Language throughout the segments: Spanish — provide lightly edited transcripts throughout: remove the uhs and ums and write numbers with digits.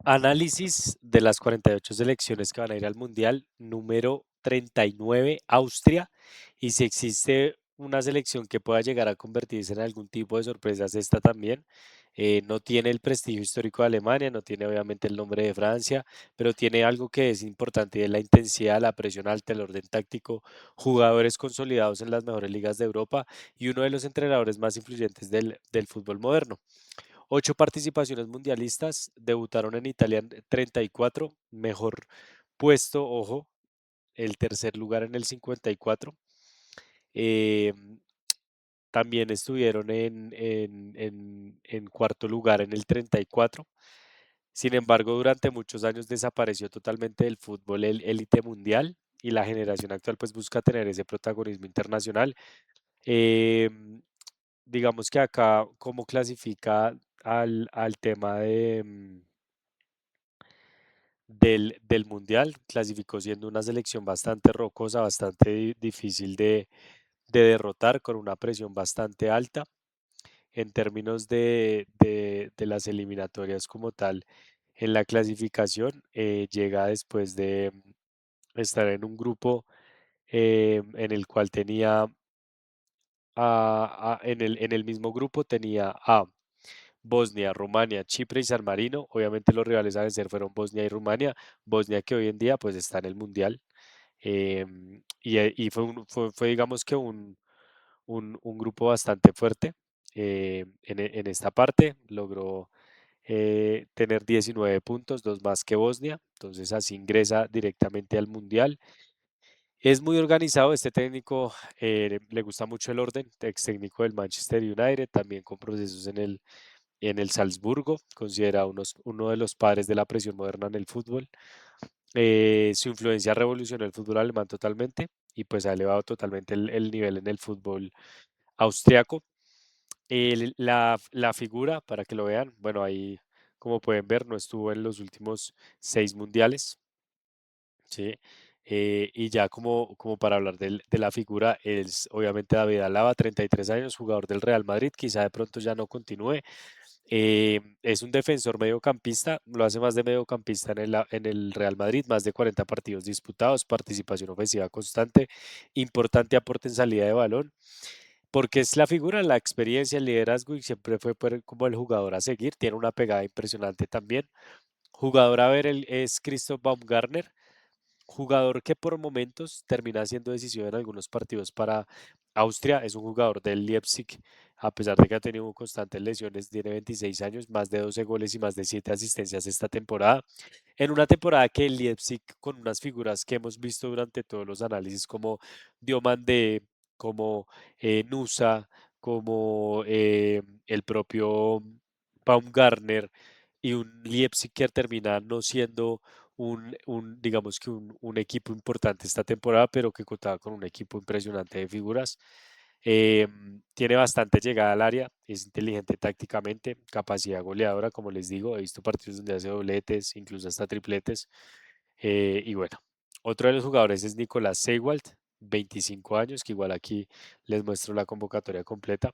Análisis de las 48 selecciones que van a ir al Mundial. Número 39, Austria. Y si existe una selección que pueda llegar a convertirse en algún tipo de sorpresa, es esta también. No tiene el prestigio histórico de Alemania, no tiene obviamente el nombre de Francia, pero tiene algo que es importante y es la intensidad, la presión alta, el orden táctico, jugadores consolidados en las mejores ligas de Europa y uno de los entrenadores más influyentes del fútbol moderno. 8 participaciones mundialistas, debutaron en Italia en 34, mejor puesto, ojo, el tercer lugar en el 54. Eh, También estuvieron en cuarto lugar en el 34. Sin embargo, durante muchos años desapareció totalmente del fútbol el élite mundial y la generación actual pues busca tener ese protagonismo internacional. Eh, digamos que acá, ¿cómo clasifica al tema del Mundial? Clasificó siendo una selección bastante rocosa, bastante difícil de derrotar, con una presión bastante alta en términos de las eliminatorias como tal. En la clasificación llega después de estar en un grupo en el cual tenía, en el mismo grupo tenía a Bosnia, Rumania, Chipre y San Marino. Obviamente los rivales a vencer fueron Bosnia y Rumania. Bosnia que hoy en día pues está en el Mundial. Y fue, digamos que un grupo bastante fuerte. En esta parte logró tener 19 puntos, dos más que Bosnia. Entonces así ingresa directamente al Mundial. Es muy organizado este técnico, le gusta mucho el orden, ex técnico del Manchester United, también con procesos en el Salzburgo, considera uno de los padres de la presión moderna en el fútbol. Su influencia revolucionó el fútbol alemán totalmente y pues ha elevado totalmente el nivel en el fútbol austriaco. La figura, para que lo vean, bueno, ahí como pueden ver, no estuvo en los últimos 6 mundiales, ¿sí? Y ya como para hablar de la figura, es obviamente David Alaba, 33 años, jugador del Real Madrid, quizá de pronto ya no continúe. Es un defensor mediocampista, lo hace más de mediocampista en el Real Madrid, más de 40 partidos disputados, participación ofensiva constante, importante aporte en salida de balón, porque es la figura, la experiencia, el liderazgo y siempre fue como el jugador a seguir, tiene una pegada impresionante también. Jugador a ver es Christoph Baumgartner, jugador que por momentos termina siendo decisivo en algunos partidos para Austria. Es un jugador del Leipzig, a pesar de que ha tenido constantes lesiones, tiene 26 años, más de 12 goles y más de 7 asistencias esta temporada. En una temporada que el Leipzig, con unas figuras que hemos visto durante todos los análisis, como Diomande, como Nusa, como el propio Baumgartner, y un Leipzig que termina no siendo digamos que un equipo importante esta temporada, pero que contaba con un equipo impresionante de figuras. Tiene bastante llegada al área, es inteligente tácticamente, capacidad goleadora, como les digo, he visto partidos donde hace dobletes, incluso hasta tripletes. Y bueno, otro de los jugadores es Nicolás Seiwald, 25 años, que igual aquí les muestro la convocatoria completa.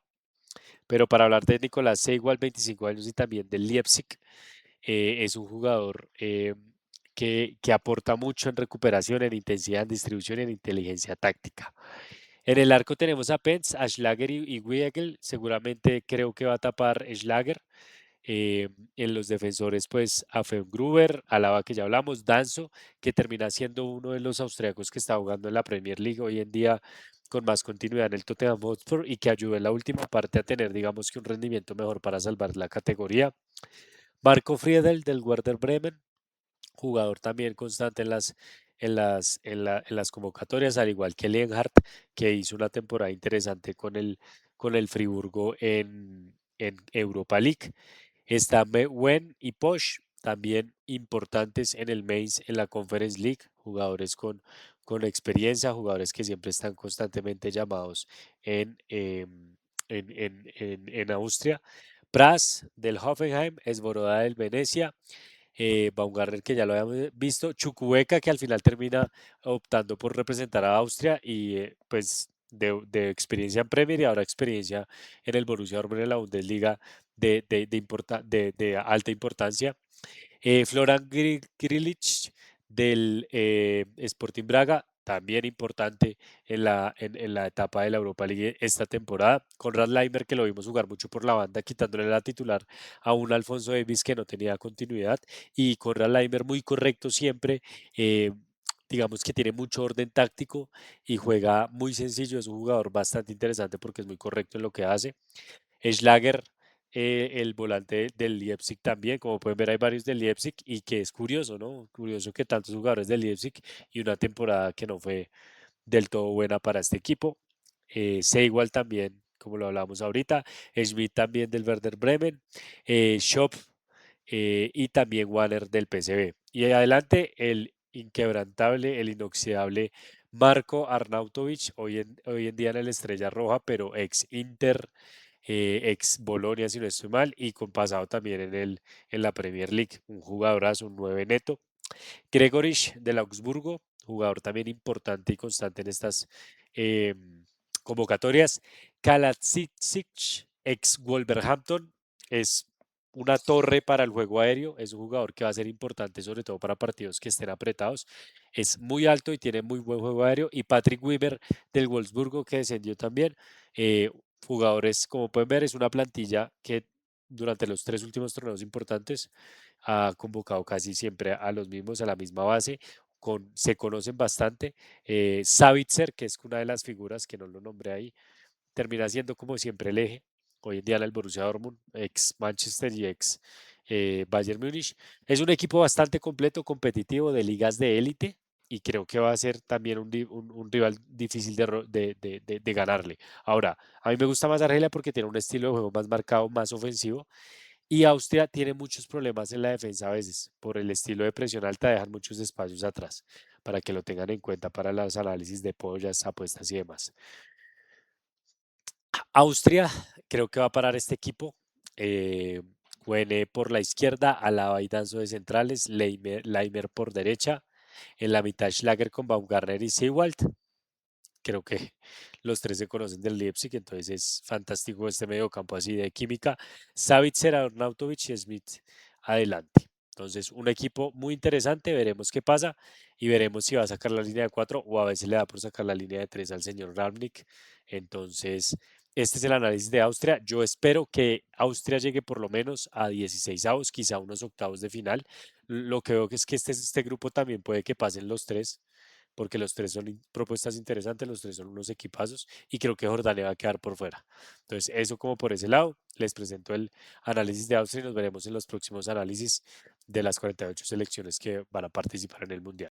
Pero para hablar de Nicolás Seiwald, 25 años y también del Leipzig, es un jugador que aporta mucho en recuperación, en intensidad, en distribución y en inteligencia táctica. En el arco tenemos a Pence, a Schlager y Weigl. Seguramente creo que va a tapar Schlager. En los defensores, pues a Gruber, Alaba que ya hablamos, Danzo, que termina siendo uno de los austriacos que está jugando en la Premier League hoy en día con más continuidad en el Tottenham Hotspur y que ayudó en la última parte a tener, digamos que un rendimiento mejor para salvar la categoría. Marco Friedel del Werder Bremen, jugador también constante en las convocatorias, al igual que Lienhardt, que hizo una temporada interesante con el Friburgo en Europa League. Está Wen y Posch, también importantes en el Mainz, en la Conference League, jugadores con experiencia, jugadores que siempre están constantemente llamados en Austria. Pras del Hoffenheim, Esboroda del Venecia, Baumgartner que ya lo habíamos visto, Chukwueka que al final termina optando por representar a Austria y pues de experiencia en Premier y ahora experiencia en el Borussia Dortmund en la Bundesliga de alta importancia. Florian Grilic del Sporting Braga, también importante en la etapa de la Europa League esta temporada. Conrad Laimer, que lo vimos jugar mucho por la banda, quitándole la titular a un Alfonso Davis que no tenía continuidad. Y Conrad Laimer muy correcto siempre. Digamos que tiene mucho orden táctico y juega muy sencillo. Es un jugador bastante interesante porque es muy correcto en lo que hace. Schlager, el volante del Leipzig también, como pueden ver hay varios del Leipzig y que es curioso, ¿no? Curioso que tantos jugadores del Leipzig y una temporada que no fue del todo buena para este equipo. Igual también, como lo hablábamos ahorita, Schmidt también del Werder Bremen, Schopp y también Warner del PSV. Y adelante el inquebrantable, el inoxidable Marco Arnautovic, hoy en día en el Estrella Roja, pero ex Inter, ex Bolonia, si no estoy mal, y con pasado también en la Premier League, un jugadorazo, un 9 neto. Gregorich del Augsburgo, jugador también importante y constante en estas eh, convocatorias. Kaladzic, ex Wolverhampton, es una torre para el juego aéreo, es un jugador que va a ser importante sobre todo para partidos que estén apretados. Es muy alto y tiene muy buen juego aéreo. Y Patrick Wimmer del Wolfsburgo que descendió también. Jugadores, como pueden ver, es una plantilla que durante los tres últimos torneos importantes ha convocado casi siempre a los mismos, a la misma base, se conocen bastante. Savitzer, que es una de las figuras que no lo nombré ahí, termina siendo como siempre el eje. Hoy en día en el Borussia Dortmund, ex Manchester y ex Bayern Múnich. Es un equipo bastante completo, competitivo, de ligas de élite y creo que va a ser también un rival difícil de ganarle. Ahora, a mí me gusta más Argelia porque tiene un estilo de juego más marcado, más ofensivo y Austria tiene muchos problemas en la defensa a veces. Por el estilo de presión alta dejan muchos espacios atrás para que lo tengan en cuenta para los análisis de pollas, apuestas y demás. Austria creo que va a parar este equipo. Eh, Cuene por la izquierda, Alaba y Danzo de centrales, Leimer por derecha, en la mitad Schlager con Baumgartner y Seiwald. Creo que los tres se conocen del Leipzig, entonces es fantástico este mediocampo así de química. Savitzer, Arnautovic y Smith adelante. Entonces, un equipo muy interesante, veremos qué pasa y veremos si va a sacar la línea de cuatro o a veces le da por sacar la línea de tres al señor Rangnick. Entonces, este es el análisis de Austria. Yo espero que Austria llegue por lo menos a 16 avos, quizá unos octavos de final. Lo que veo que es que este grupo también puede que pasen los tres porque los tres son propuestas interesantes, los tres son unos equipazos y creo que Jordania va a quedar por fuera. Entonces, eso como por ese lado, les presento el análisis de Austria y nos veremos en los próximos análisis de las 48 selecciones que van a participar en el Mundial.